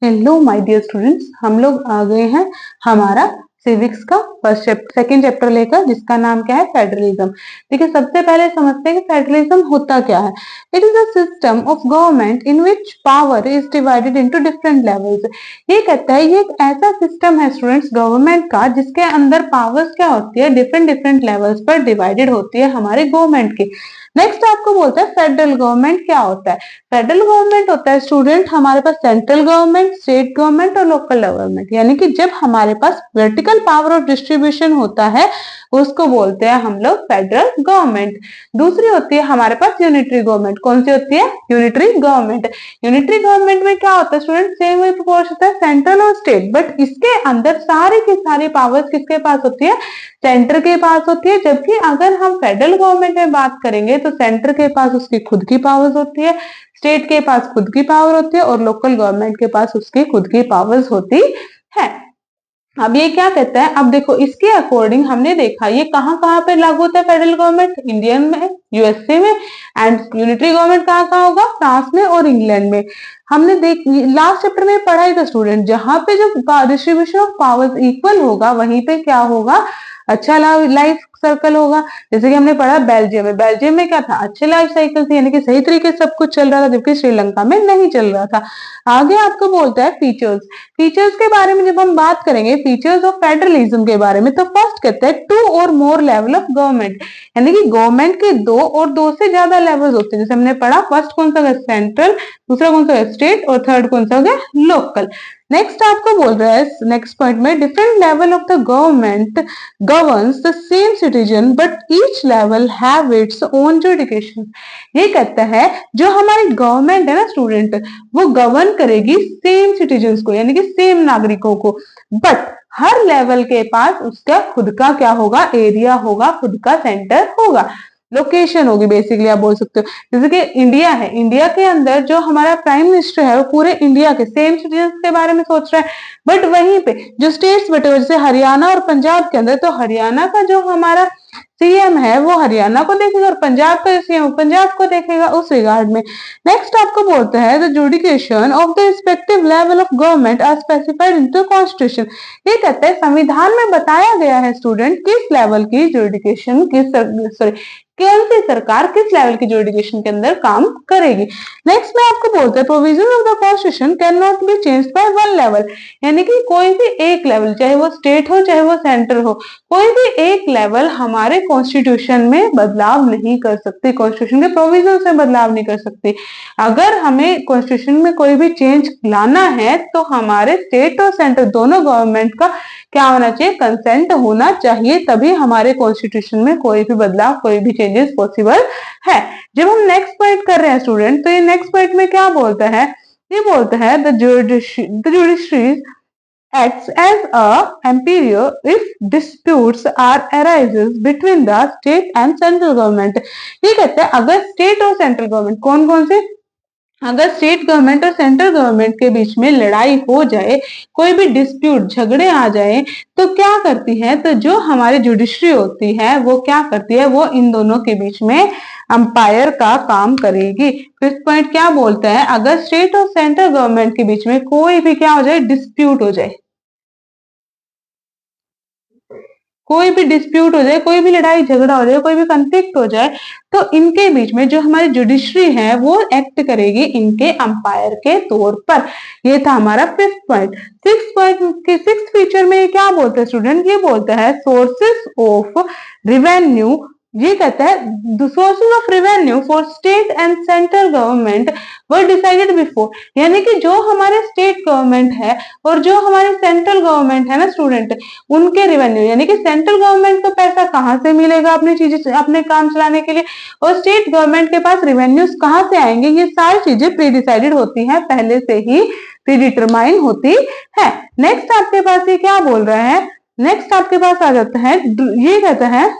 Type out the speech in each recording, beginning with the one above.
Hello my dear students, हम लोग आ गए हैं हमारा सिविक्स का सेकंड चैप्टर लेकर, जिसका नाम क्या है, फेडरलिज्म। देखिए, सबसे पहले समझते हैं कि फेडरलिज्म होता क्या है। It is a system of government in which power is divided into different levels. ये कहता है ये एक ऐसा सिस्टम है स्टूडेंट्स गवर्नमेंट का, जिसके अंदर पावर्स क्या होती है, डिफरेंट डिफरेंट लेवल्स पर डिवाइडेड होती है हमारे गवर्नमेंट की। नेक्स्ट आपको बोलता है फेडरल गवर्नमेंट क्या होता है। फेडरल गवर्नमेंट होता है स्टूडेंट हमारे पास सेंट्रल गवर्नमेंट, स्टेट गवर्नमेंट और लोकल गवर्नमेंट, यानी कि जब हमारे पास वर्टिकल पावर ऑफ डिस्ट्रीब्यूशन होता है उसको बोलते हैं हम लोग फेडरल गवर्नमेंट। दूसरी होती है हमारे पास यूनिटरी गवर्नमेंट। कौन सी होती है? Unitary government. यूनिटरी गवर्नमेंट में क्या होता है स्टूडेंट, सेम वही प्रोपोर्शन होता है सेंट्रल और स्टेट, बट इसके अंदर सारी की सारी पावर्स किसके पास होती है? सेंटर के पास होती है। जबकि अगर हम फेडरल गवर्नमेंट में बात करेंगे तो सेंटर के पास उसकी खुद की पावर्स होती है, स्टेट के पास खुद की पावर होती है और लोकल गवर्नमेंट के पास उसकी खुद की पावर्स होती है। अब ये क्या कहता है, अब देखो इसके अकॉर्डिंग हमने देखा ये कहां कहां पे लागू होता है फेडरल गवर्नमेंट, इंडियन में, यूएसए में, एंड यूनिटरी गवर्नमेंट कहां कहां होगा, फ्रांस में और इंग्लैंड में। हमने लास्ट चैप्टर में पढ़ा ही था स्टूडेंट, जहां पे जो डिस्ट्रीब्यूशन ऑफ पावर्स इक्वल होगा वहीं पे क्या होगा, अच्छा लाइफ सर्कल होगा। जैसे कि हमने पढ़ा बेल्जियम में, बेल्जियम में क्या था, अच्छे लाइफ साइकिल थी, यानी कि सही तरीके से सब कुछ चल रहा था, जबकि श्रीलंका में नहीं चल रहा था। आगे आपको बोलता है फीचर्स। फीचर्स के बारे में जब हम बात करेंगे, फीचर्स ऑफ फेडरलिज्म के बारे में, तो फर्स्ट कहते हैं टू और मोर लेवल ऑफ गवर्नमेंट, यानी कि गवर्नमेंट के दो और दो से ज्यादा लेवल्स होते हैं। जैसे हमने पढ़ा, फर्स्ट कौन सा होगा, सेंट्रल, दूसरा कौन सा होगा, स्टेट, और थर्ड कौन सा होगा, लोकल। नेक्स्ट आपको बोल रहा है नेक्स्ट पॉइंट में, different level of the government governs the same citizen but each level have its own jurisdiction. ये कहता है जो हमारी गवर्नमेंट है ना स्टूडेंट, वो गवर्न करेगी सेम सिटीजन्स को, यानी कि सेम नागरिकों को, बट हर लेवल के पास उसका खुद का क्या होगा, एरिया होगा, खुद का सेंटर होगा, लोकेशन होगी, बेसिकली आप बोल सकते हो। जैसे कि इंडिया है, इंडिया के अंदर जो हमारा प्राइम मिनिस्टर है वो पूरे इंडिया के सेम सिटीजन के बारे में सोच रहा है, बट वहीं पे जो स्टेट्स बटे हुए जैसे हरियाणा और पंजाब के अंदर, तो हरियाणा का जो हमारा सीएम है वो हरियाणा को देखेगा और पंजाब का सीएम पंजाब को देखेगा, उस रिगार्ड में। नेक्स्ट आपको बोलता है the jurisdiction of the respective level of government are specified in the constitution. ये कहता है संविधान में बताया गया है स्टूडेंट किस लेवल की जुडिकेशन, कौन सी सरकार किस लेवल की जुडिकेशन के अंदर काम करेगी। नेक्स्ट में आपको बोलते हैं provision of the constitution can not be changed by one level, यानी कि कोई भी एक लेवल, चाहे वो स्टेट हो चाहे वो सेंटर हो, कोई भी एक लेवल हमारे कॉन्स्टिट्यूशन में बदलाव नहीं कर सकती, कॉन्स्टिट्यूशन के प्रोविजन से बदलाव नहीं कर सकती। अगर हमें कॉन्स्टिट्यूशन में कोई भी चेंज लाना है तो हमारे स्टेट और सेंटर दोनों गवर्नमेंट का क्या होना चाहिए, कंसेंट होना चाहिए, तभी हमारे कॉन्स्टिट्यूशन में कोई भी बदलाव, कोई भी चेंजेस पॉसिबल है। जब हम नेक्स्ट पॉइंट कर रहे हैं स्टूडेंट, तो ये नेक्स्ट पॉइंट में क्या बोलता है, ये बोलता है the judiciary acts as a empirier if disputes are arises between the state and central government। ये कहते हैं अगर स्टेट और सेंट्रल गवर्नमेंट, कौन कौन से, अगर स्टेट गवर्नमेंट और सेंट्रल गवर्नमेंट के बीच में लड़ाई हो जाए, कोई भी डिस्प्यूट, झगड़े आ जाए, तो क्या करती है, तो जो हमारी जुडिशरी होती है वो क्या करती है, वो इन दोनों के बीच में अंपायर का काम करेगी। फिफ्थ पॉइंट क्या बोलता है, अगर स्टेट और सेंट्रल गवर्नमेंट के बीच में कोई भी क्या हो जाए, डिस्प्यूट हो जाए, कोई भी डिस्प्यूट हो जाए, कोई भी लड़ाई झगड़ा हो जाए, कोई भी कंफ्लिक्ट हो जाए, तो इनके बीच में जो हमारी जुडिशरी है वो एक्ट करेगी इनके अंपायर के तौर पर। ये था हमारा फिफ्थ पॉइंट। सिक्स फीचर में क्या बोलता है स्टूडेंट, ये बोलता है सोर्सेस ऑफ रिवेन्यू। ये कहता है sources of revenue for state and central government were decided before, यानी कि जो हमारे स्टेट गवर्नमेंट है और जो हमारे सेंट्रल गवर्नमेंट है ना स्टूडेंट, उनके रेवेन्यू, यानी कि सेंट्रल गवर्नमेंट को पैसा कहाँ से मिलेगा अपनी चीजें, अपने काम चलाने के लिए, और स्टेट गवर्नमेंट के पास रेवेन्यूज कहाँ से आएंगे, ये सारी चीजें प्री डिसाइडेड होती है, पहले से ही प्री डिटरमाइन होती है। नेक्स्ट आपके पास ये क्या बोल रहा है, नेक्स्ट आपके पास आ जाता है, ये कहता है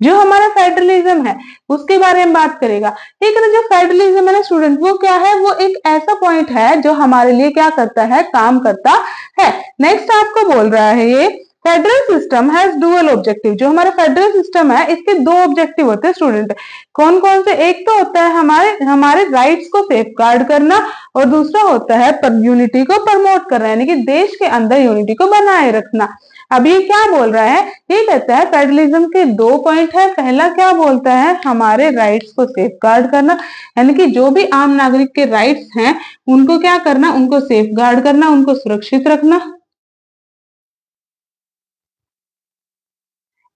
जो हमारा फेडरलिज्म है उसके बारे में बात करेगा। ठीक है, तो जो फेडरलिज्म है ना स्टूडेंट, वो क्या है, वो एक ऐसा पॉइंट है जो हमारे लिए क्या करता है, काम करता है। नेक्स्ट आपको बोल रहा है ये federal system has dual objective. जो हमारा फेडरल सिस्टम है इसके दो ऑब्जेक्टिव होते हैं स्टूडेंट। कौन कौन से? एक तो होता है हमारे हमारे राइट्स को सेफ गार्ड करना, और दूसरा होता है यूनिटी को प्रमोट करना, यानी कि देश के अंदर यूनिटी को बनाए रखना। अब ये क्या बोल रहा है? ये कहता है फेडरलिज्म के दो पॉइंट है। पहला क्या बोलता है? हमारे राइट्स को सेफ गार्ड करना, यानी कि जो भी आम नागरिक के राइट्स हैं उनको क्या करना? उनको सेफ गार्ड करना, उनको सुरक्षित रखना,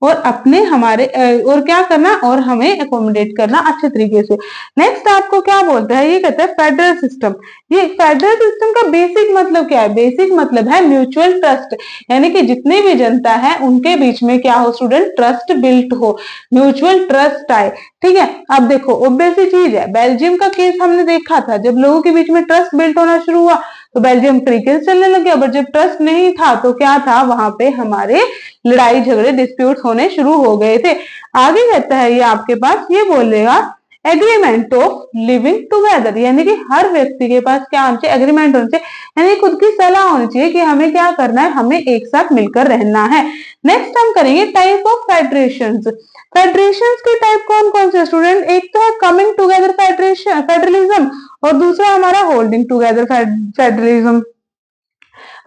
और अपने हमारे और क्या करना? और हमें अकोमोडेट करना अच्छे तरीके से। नेक्स्ट आपको क्या बोलता है? ये कहता है फेडरल सिस्टम। ये फेडरल सिस्टम का बेसिक मतलब क्या है? बेसिक मतलब है म्यूचुअल ट्रस्ट, यानी कि जितनी भी जनता है उनके बीच में क्या हो स्टूडेंट? ट्रस्ट बिल्ट हो, म्यूचुअल ट्रस्ट आए। ठीक है, अब देखो ऑब्वियस सी चीज है, बेल्जियम का केस हमने देखा था, जब लोगों के बीच में ट्रस्ट बिल्ट होना शुरू हुआ तो बेल्जियम तरीके से चलने लग गया, बट जब ट्रस्ट नहीं था तो क्या था? वहां पे हमारे लड़ाई झगड़े डिस्प्यूट होने शुरू हो गए थे। आगे कहता है ये आपके पास, ये बोलेगा एग्रीमेंट ऑफ लिविंग टुगेदर, यानी कि हर व्यक्ति के पास क्या होना चाहिए? एग्रीमेंट होना चाहिए, यानी खुद की सलाह होनी चाहिए कि हमें क्या करना है, हमें एक साथ मिलकर रहना है। नेक्स्ट हम करेंगे टाइप ऑफ फेडरेशंस। फेडरेशंस के टाइप कौन कौन से स्टूडेंट? एक तो है कमिंग टुगेदर फेडरेशन फेडरलिज्म, और दूसरा हमारा होल्डिंग टुगेदर फेडरलिज्म।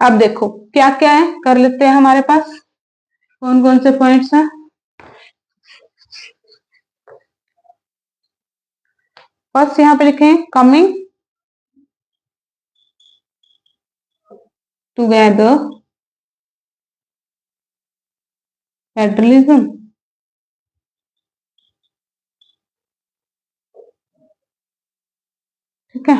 अब देखो क्या क्या है, कर लेते हैं हमारे पास कौन कौन से पॉइंट्स हैं। फर्स्ट यहां पे लिखें कमिंग टुगेदर फेडरलिज्म, ठीक है।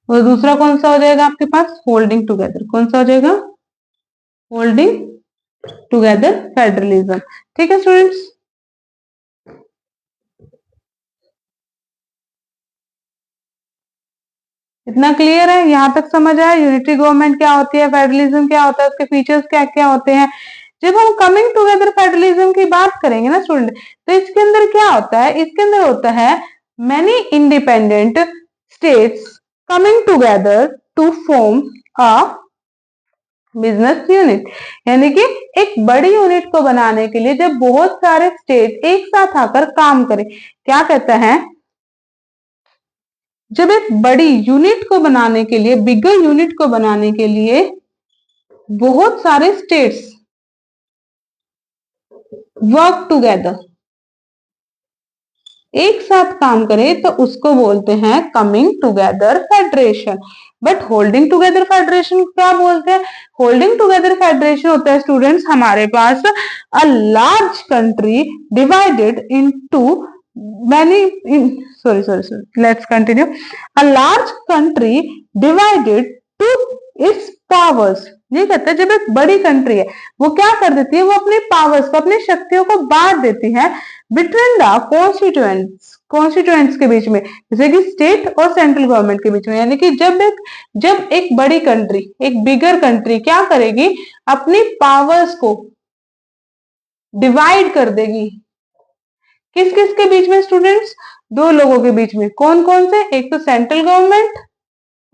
और दूसरा कौन सा हो जाएगा आपके पास? Holding together. कौन सा हो जाएगा? Holding together federalism. ठीक है स्टूडेंट्स, इतना क्लियर है? यहां तक समझ आया? यूनिटरी गवर्नमेंट क्या होती है, फेडरलिज्म क्या होता है, उसके फीचर्स क्या क्या होते हैं। जब हम कमिंग टुगेदर फेडरलिज्म की बात करेंगे ना स्टूडेंट, तो इसके अंदर क्या होता है? इसके अंदर होता है many independent states coming together to form a business unit, यानी कि एक बड़ी यूनिट को बनाने के लिए जब बहुत सारे स्टेट एक साथ आकर काम करें, क्या कहता है? जब एक बड़ी यूनिट को बनाने के लिए, बिगर यूनिट को बनाने के लिए बहुत सारे स्टेट्स वर्क टुगेदर, एक साथ काम करें, तो उसको बोलते हैं coming together federation. But holding together federation क्या बोलते हैं? होल्डिंग टुगेदर फेडरेशन होता है स्टूडेंट्स हमारे पास a large country divided into many sorry let's continue. A large country divided to its powers, ये कहता है जब एक बड़ी कंट्री है वो क्या कर देती है? वो अपने पावर्स को, अपनी शक्तियों को बांट देती है बिटवीन द कॉन्स्टिट्यूएंट्स के बीच में, जैसे कि स्टेट और सेंट्रल गवर्नमेंट के बीच में। यानी कि जब एक बड़ी कंट्री, एक बिगर कंट्री क्या करेगी? अपनी पावर्स को डिवाइड कर देगी। किस किस के बीच में स्टूडेंट्स? दो लोगों के बीच में। कौन कौन से? एक तो सेंट्रल गवर्नमेंट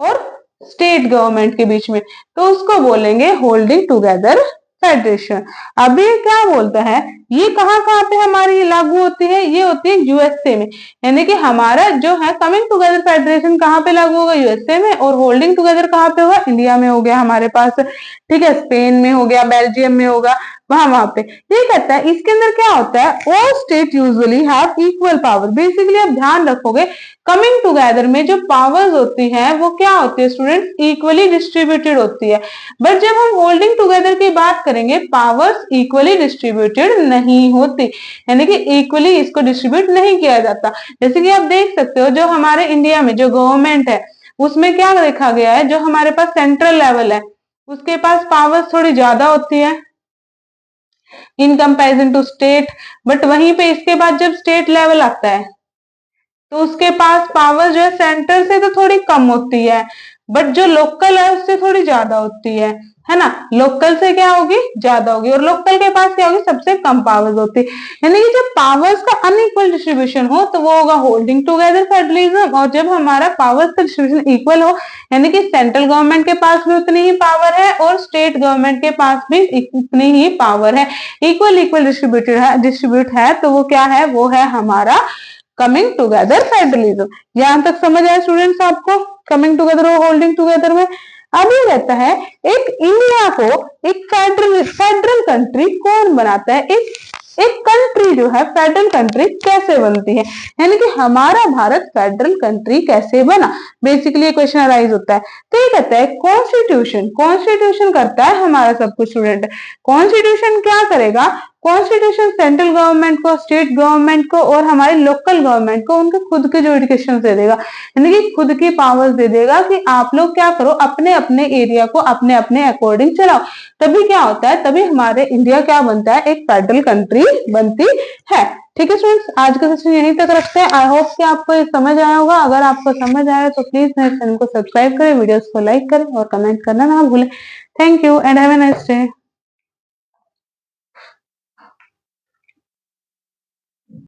और स्टेट गवर्नमेंट के बीच में, तो उसको बोलेंगे होल्डिंग टुगेदर फेडरेशन। अब ये क्या बोलता है? ये कहां कहां पे हमारी लागू होती है? ये होती है यूएसए में, यानी कि हमारा जो है कमिंग टुगेदर फेडरेशन कहां पे लागू होगा? यूएसए में। और होल्डिंग टुगेदर कहां पे होगा? इंडिया में हो गया हमारे पास, ठीक है। स्पेन में हो गया, बेल्जियम में होगा, वहां पे। ये कहता है इसके अंदर क्या होता है? All state usually have equal power. Basically आप ध्यान रखोगे कमिंग टुगेदर में जो पावर्स होती हैं वो क्या होती है स्टूडेंट्स? इक्वली डिस्ट्रीब्यूटेड होती है। बट जब हम होल्डिंग टुगेदर की बात करेंगे, पावर्स इक्वली डिस्ट्रीब्यूटेड नहीं होती, यानी कि इक्वली इसको डिस्ट्रीब्यूट नहीं किया जाता। जैसे कि आप देख सकते हो जो हमारे इंडिया में जो गवर्नमेंट है उसमें क्या देखा गया है? जो हमारे पास सेंट्रल लेवल है उसके पास पावर्स थोड़ी ज्यादा होती है in comparison to state, but वहीं पे इसके बाद जब स्टेट लेवल आता है तो उसके पास पावर जो है सेंटर से तो थोड़ी कम होती है, बट जो लोकल है उससे थोड़ी ज्यादा होती है है ना, लोकल से क्या होगी, ज्यादा होगी, और लोकल के पास क्या होगी, सबसे कम पावर्स होती है। यानी कि जब पावर्स का अनइक्वल डिस्ट्रीब्यूशन हो तो वो होगा होल्डिंग टुगेदर फेडरलिज्म, और जब हमारा पावर्स का डिस्ट्रीब्यूशन इक्वल हो, यानी कि सेंट्रल गवर्नमेंट के पास भी उतनी ही पावर है और स्टेट गवर्नमेंट के पास भी उतनी ही पावर है, इक्वल इक्वल डिस्ट्रीब्यूट है, तो वो क्या है, वो है हमारा कमिंग टुगेदर फेडरलिज्म। यहां तक समझ आया स्टूडेंट्स आपको, कमिंग टुगेदर और होल्डिंग टुगेदर में। अब ये रहता है एक इंडिया को एक फेडरल कंट्री कौन बनाता है, एक कंट्री जो है फेडरल कंट्री कैसे बनती है, यानी कि हमारा भारत फेडरल कंट्री कैसे बना, बेसिकली क्वेश्चन अराइज होता है। तो ये कहता है कॉन्स्टिट्यूशन, कॉन्स्टिट्यूशन करता है हमारा सब कुछ स्टूडेंट। कॉन्स्टिट्यूशन क्या करेगा, कॉन्स्टिट्यूशन सेंट्रल गवर्नमेंट को, स्टेट गवर्नमेंट को और हमारे लोकल गवर्नमेंट को उनके खुद के जुडिकेशन दे देगा, यानी कि खुद की पावर्स दे देगा कि आप लोग क्या करो, अपने अपने एरिया को अपने अपने अकॉर्डिंग चलाओ। तभी क्या होता है, तभी हमारे इंडिया क्या बनता है, एक फेडरल कंट्री बनती है। ठीक है स्टूडेंट्स, आज का सेशन यहीं तक रखते हैं। आई होप कि आपको ये समझ आया होगा। अगर आपको समझ आया तो प्लीज मेरे चैनल को सब्सक्राइब करें, वीडियोस को लाइक करें और कमेंट करना ना भूलें। Thank you and have a nice day.